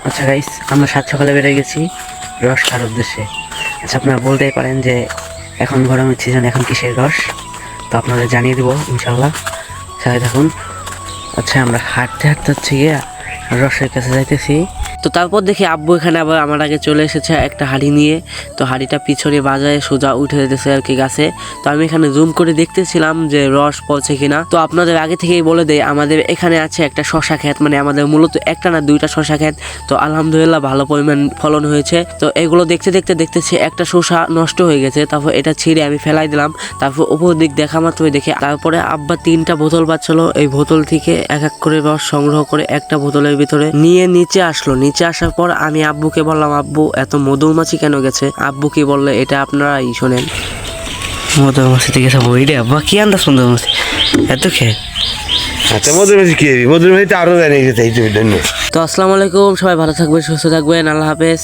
আচ্ছা গাইস, আমরা সাত সকালে বেড়ে গেছি রস খাওয়ার উদ্দেশ্যে। আচ্ছা, আপনারা বলতেই পারেন যে এখন গরমের সিজন, এখন কিসের রস, তো আপনাদের জানিয়ে দেবো ইনশাল্লাহ, সাথে থাকুন। আচ্ছা, আমরা হাঁটতে হাঁটতে হচ্ছে গিয়ে রসের কাছে যাইতেছি। তো তারপর দেখি আব্বু এখানে আবার আমার আগে চলে এসেছে একটা হাঁড়ি নিয়ে। তো হাঁড়িটা পিছনে বাজায় সোজা উঠে যেতেছে আর কি গাছে। তো আমি এখানে জুম করে দেখতেছিলাম যে রস পড়ছে কিনা। তো আপনাদের আগে থেকেই বলে দেয়, আমাদের এখানে আছে একটা শশা ক্ষেত, মানে আমাদের মূলত একটা না দুইটা শশা ক্ষেত। তো আলহামদুলিল্লাহ ভালো পরিমাণ ফলন হয়েছে। তো এগুলো দেখতে দেখতে দেখতেছি একটা শসা নষ্ট হয়ে গেছে। তারপর এটা ছিঁড়ে আমি ফেলাই দিলাম। তারপর উপর দিক দেখা মাত্রই দেখে, তারপরে আব্বা 3টা বোতল পাচ্ছিল। এই বোতল থেকে এক এক করে রস সংগ্রহ করে একটা বোতলের ভিতরে নিয়ে নিচে আসলো। নিচে আসার পর আমি আব্বুকে বললাম, আব্বু এত মধুমাছি কেন গেছে? আব্বু কি বললে এটা আপনারাই শোনেন। মধুমাছি থেকে সব ওই রে আব্বা, কি আন্দাজ মধুমাছি এত খেয়ে। আচ্ছা, মধুমাছি কি মধুমাছি তো আরো জানিয়ে গেছে এই জন্য। তো আসসালামু আলাইকুম, সবাই ভালো থাকবেন, সুস্থ থাকবেন, আল্লাহ হাফেজ।